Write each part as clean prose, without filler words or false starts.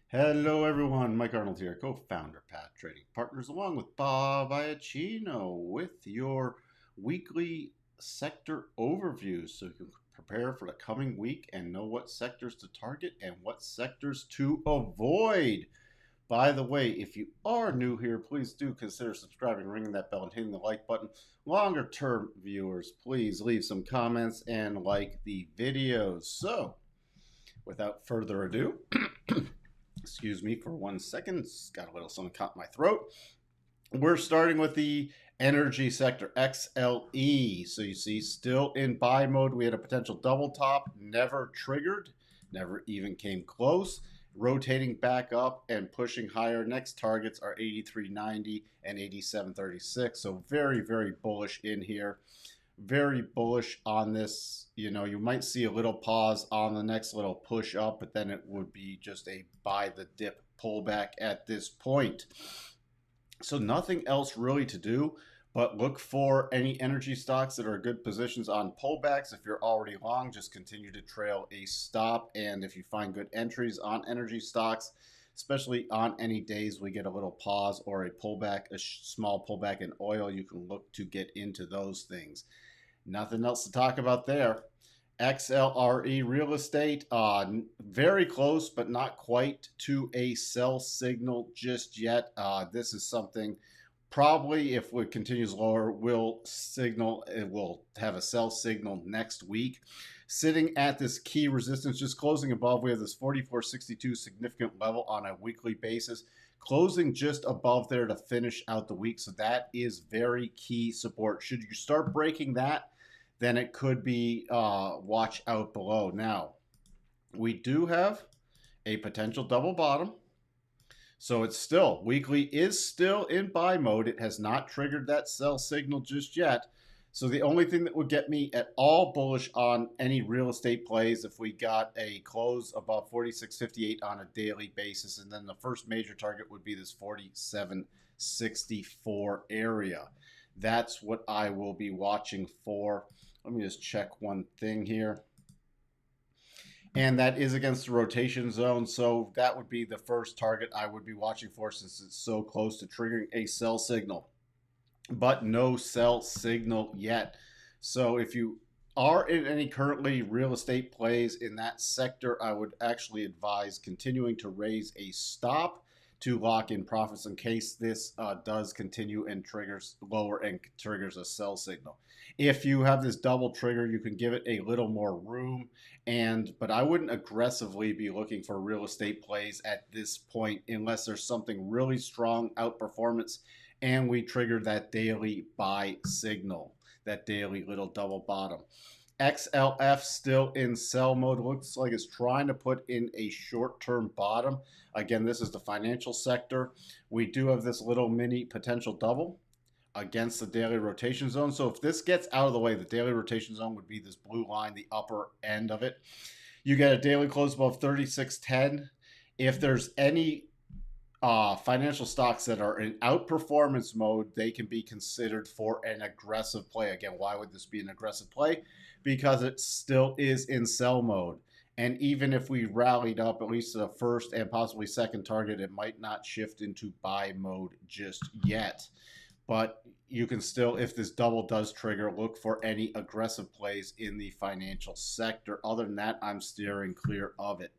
Hello everyone, Mike Arnold here, co-founder Path Trading Partners, along with Bob Iacchino with your weekly sector overview so you can prepare for the coming week and know what sectors to target and what sectors to avoid. By the way, if you are new here, please do consider subscribing, ringing that bell, and hitting the like button. Longer term viewers, please leave some comments and like the videos. So, without further ado, excuse me for 1 second, got a little something caught in my throat. We're starting with the energy sector, XLE. So you see, still in buy mode. We had a potential double top, never triggered, never even came close. Rotating back up and pushing higher. Next targets are 83.90 and 87.36. So very, very bullish in here. Very bullish on this. You know, you might see a little pause on the next little push up, but then it would be just a buy the dip pullback at this point. So nothing else really to do but look for any energy stocks that are good positions on pullbacks. If you're already long, just continue to trail a stop. And if you find good entries on energy stocks, especially on any days we get a little pause or a pullback, a small pullback in oil, you can look to get into those things. Nothing else to talk about there. XLRE real estate, very close, but not quite to a sell signal just yet. This is something probably, if it continues lower, will signal, it will have a sell signal next week. Sitting at this key resistance, just closing above, we have this 44.62 significant level on a weekly basis, closing just above there to finish out the week. So that is very key support. Should you start breaking that, then it could be watch out below. Now, we do have a potential double bottom. So it's still, weekly is still in buy mode. It has not triggered that sell signal just yet. So the only thing that would get me at all bullish on any real estate plays if we got a close above 46.58 on a daily basis. And then the first major target would be this 47.64 area. That's what I will be watching for. Let me just check one thing here. And that is against the rotation zone. So that would be the first target I would be watching for since it's so close to triggering a sell signal. But no sell signal yet. So if you are in any currently real estate plays in that sector, I would actually advise continuing to raise a stop to lock in profits in case this does continue and triggers lower and triggers a sell signal. If you have this double trigger, you can give it a little more room, but I wouldn't aggressively be looking for real estate plays at this point unless there's something really strong outperformance and we trigger that daily buy signal, that daily little double bottom. XLF still in sell mode. Looks like it's trying to put in a short-term bottom. Again, this is the financial sector. We do have this little mini potential double against the daily rotation zone. So if this gets out of the way, the daily rotation zone would be this blue line, the upper end of it. You get a daily close above 36.10. If there's any financial stocks that are in outperformance mode, they can be considered for an aggressive play. Again, why would this be an aggressive play? Because it still is in sell mode. And even if we rallied up at least to the first and possibly second target, it might not shift into buy mode just yet. But you can still, if this double does trigger, look for any aggressive plays in the financial sector. Other than that, I'm steering clear of it.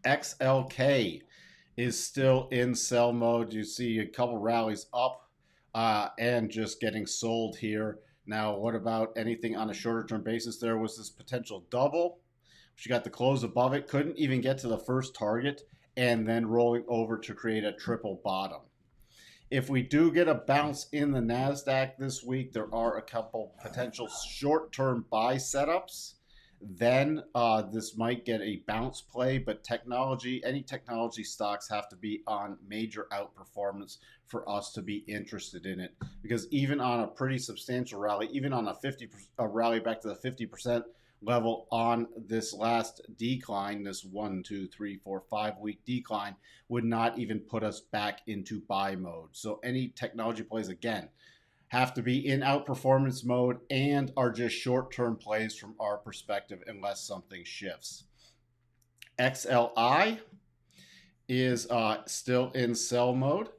XLK is still in sell mode. You see a couple rallies up and just getting sold here. Now, what about anything on a shorter term basis? There was this potential double. She got the close above it, couldn't even get to the first target, and then rolling over to create a triple bottom. If we do get a bounce in the NASDAQ this week, there are a couple potential short-term buy setups. Then this might get a bounce play, but any technology stocks have to be on major outperformance for us to be interested in it. Because even on a pretty substantial rally, even on a rally back to the 50% level on this last decline, this 1, 2, 3, 4, 5 week decline would not even put us back into buy mode. So any technology plays, again, have to be in outperformance mode and are just short-term plays from our perspective unless something shifts. XLI is still in sell mode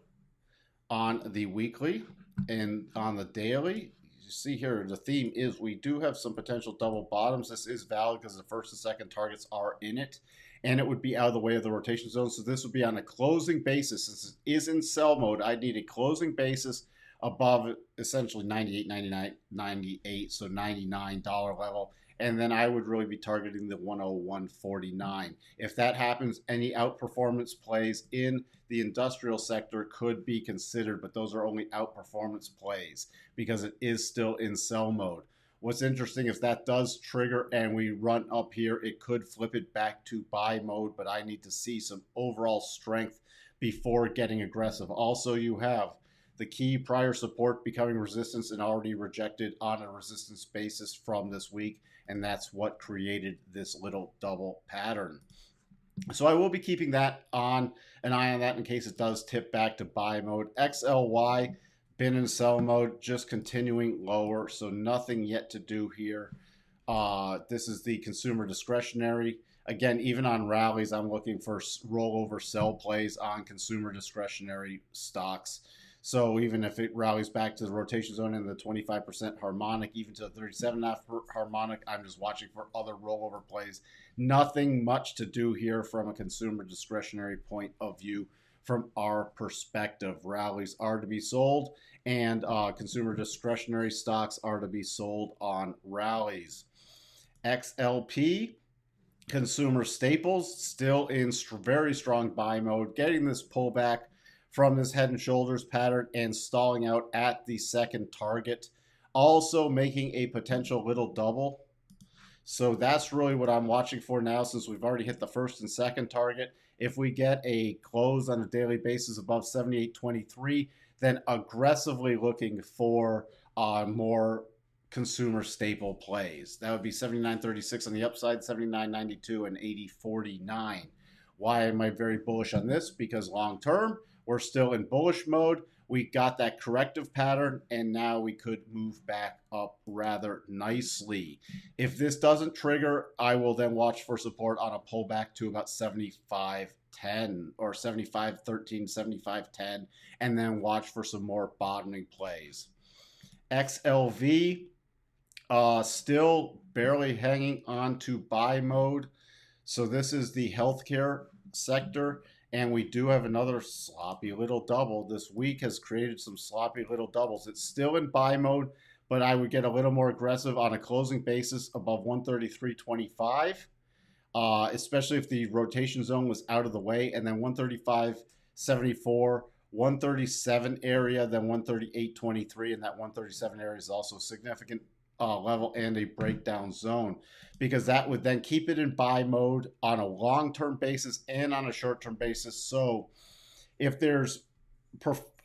on the weekly, and on the daily. You see here, the theme is we do have some potential double bottoms. This is valid because the first and second targets are in it, and it would be out of the way of the rotation zone. So this would be on a closing basis. Since it is in sell mode, I need a closing basis above essentially 98, 99, 98, so $99 level. And then I would really be targeting the 101.49. If that happens, any outperformance plays in the industrial sector could be considered, but those are only outperformance plays because it is still in sell mode. What's interesting, if that does trigger and we run up here, it could flip it back to buy mode, but I need to see some overall strength before getting aggressive. Also, you have the key prior support becoming resistance and already rejected on a resistance basis from this week, and that's what created this little double pattern. So I will be keeping that on an eye on that in case it does tip back to buy mode. XLY been in sell mode, just continuing lower, so nothing yet to do here. This is the consumer discretionary. Again, even on rallies, I'm looking for rollover sell plays on consumer discretionary stocks. So even if it rallies back to the rotation zone in the 25% harmonic, even to the 37.5 harmonic, I'm just watching for other rollover plays. Nothing much to do here from a consumer discretionary point of view from our perspective. Rallies are to be sold, and consumer discretionary stocks are to be sold on rallies. XLP, consumer staples, still in very strong buy mode, getting this pullback from this head and shoulders pattern and stalling out at the second target, also making a potential little double. So that's really what I'm watching for now, since we've already hit the first and second target. If we get a close on a daily basis above 78.23, then aggressively looking for more consumer staple plays. That would be 79.36 on the upside, 79.92, and 80.49. Why am I very bullish on this? Because long term, we're still in bullish mode. We got that corrective pattern, and now we could move back up rather nicely. If this doesn't trigger, I will then watch for support on a pullback to about 75.10 or 75.13, 75.10, and then watch for some more bottoming plays. XLV, still barely hanging on to buy mode. So this is the healthcare sector. And we do have another sloppy little double. This week has created some sloppy little doubles. It's still in buy mode, but I would get a little more aggressive on a closing basis above 133.25, especially if the rotation zone was out of the way. And then 135.74, 137 area, then 138.23, and that 137 area is also significant level and a breakdown zone, because that would then keep it in buy mode on a long-term basis and on a short-term basis. So if there's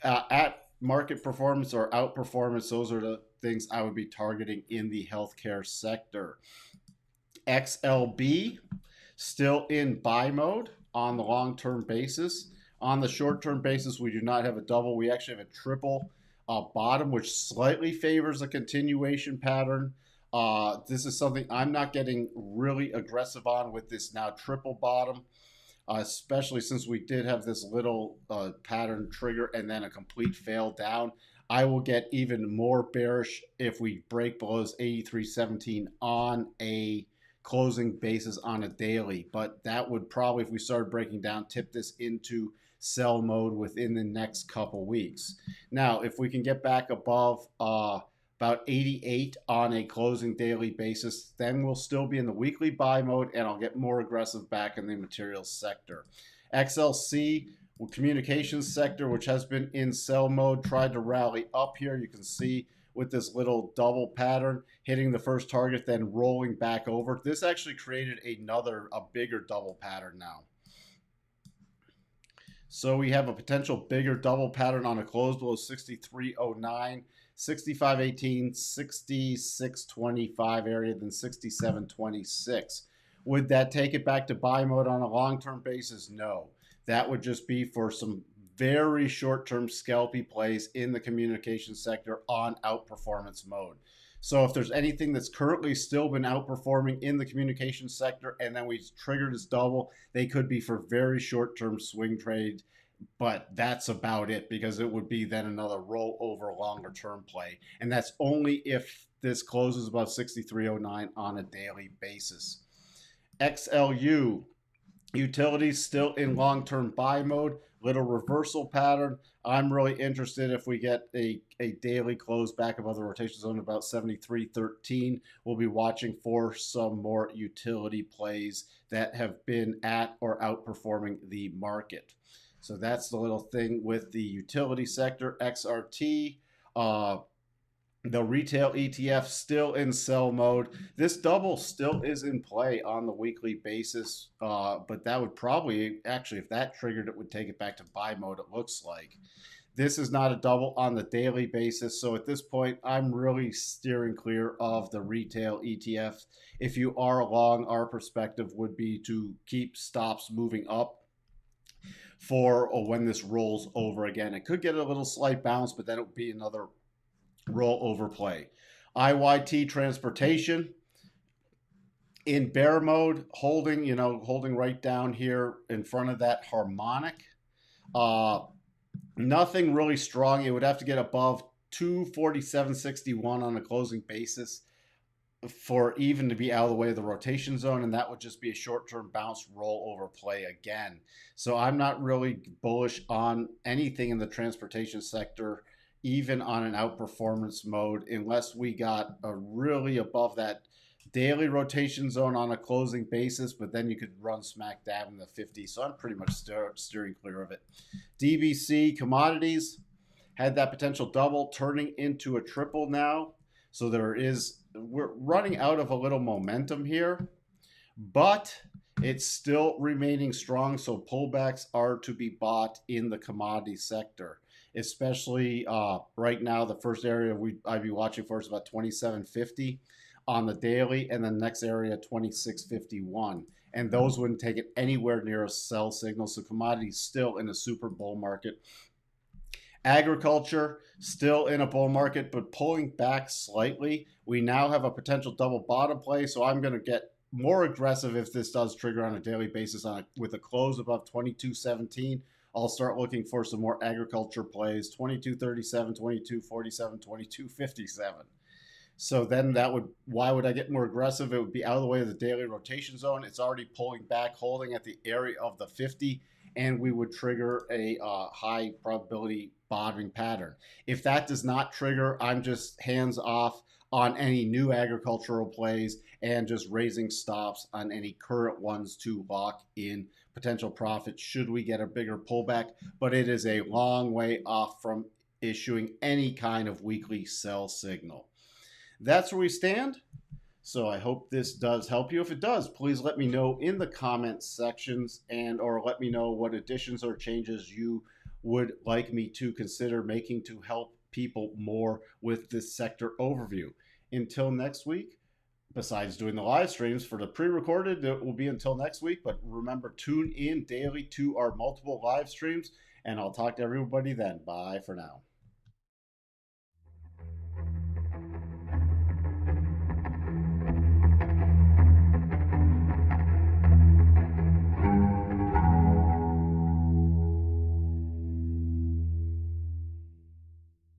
at market performance or outperformance, those are the things I would be targeting in the healthcare sector. XLB, still in buy mode on the long-term basis. On the short-term basis, we do not have a double. We actually have a triple bottom, which slightly favors a continuation pattern. This is something I'm not getting really aggressive on with this now triple bottom, especially since we did have this little pattern trigger and then a complete fail down. I will get even more bearish if we break below this 83.17 on a closing basis on a daily, but that would probably, if we started breaking down, tip this into sell mode within the next couple weeks. Now, if we can get back above about 88 on a closing daily basis, then we'll still be in the weekly buy mode, and I'll get more aggressive back in the materials sector. XLC, communications sector, which has been in sell mode, tried to rally up here. You can see with this little double pattern, hitting the first target, then rolling back over. This actually created a bigger double pattern now. So we have a potential bigger double pattern on a close below 63.09, 65.18, 66.25 area, then 67.26. Would that take it back to buy mode on a long-term basis? No. That would just be for some very short-term scalpy plays in the communication sector on outperformance mode. So if there's anything that's currently still been outperforming in the communication sector and then we triggered as double, they could be for very short-term swing trade, but that's about it, because it would be then another rollover longer term play. And that's only if this closes above 63.09 on a daily basis. XLU, utilities still in long-term buy mode, little reversal pattern. I'm really interested if we get a daily close back above the rotation zone about 73.13. We'll be watching for some more utility plays that have been at or outperforming the market. So that's the little thing with the utility sector. XRT, the retail ETF still in sell mode. This double still is in play on the weekly basis, but that would probably, actually, if that triggered, it would take it back to buy mode, it looks like. This is not a double on the daily basis, so at this point, I'm really steering clear of the retail ETF. If you are long, our perspective would be to keep stops moving up for when this rolls over again. It could get a little slight bounce, but then it would be another rollover play. IYT transportation in bear mode, holding right down here in front of that harmonic. Nothing really strong. It would have to get above 247.61 on a closing basis for even to be out of the way of the rotation zone, and that would just be a short-term bounce rollover play again. So I'm not really bullish on anything in the transportation sector, even on an outperformance mode, unless we got a really above that daily rotation zone on a closing basis, but then you could run smack dab in the 50. So I'm pretty much steering clear of it. DBC commodities had that potential double turning into a triple now. So we're running out of a little momentum here, but it's still remaining strong. So pullbacks are to be bought in the commodity sector, especially right now. The first area I'd be watching for is about 27.50 on the daily, and the next area 26.51, and those wouldn't take it anywhere near a sell signal. So commodities still in a super bull market. Agriculture still in a bull market, but pulling back slightly. We now have a potential double bottom play, so I'm going to get more aggressive if this does trigger on a daily basis with a close above 22.17. I'll start looking for some more agriculture plays, 22.37, 22.47, 22.57. So then why would I get more aggressive? It would be out of the way of the daily rotation zone. It's already pulling back, holding at the area of the 50, and we would trigger a high probability bottoming pattern. If that does not trigger, I'm just hands off on any new agricultural plays and just raising stops on any current ones to lock in potential profits should we get a bigger pullback. But it is a long way off from issuing any kind of weekly sell signal. That's where we stand. So I hope this does help you. If it does, please let me know in the comments sections, or let me know what additions or changes you would like me to consider making to help people more with this sector overview. Until next week, besides doing the live streams for the pre-recorded, it will be until next week. But remember, tune in daily to our multiple live streams, and I'll talk to everybody then. Bye for now.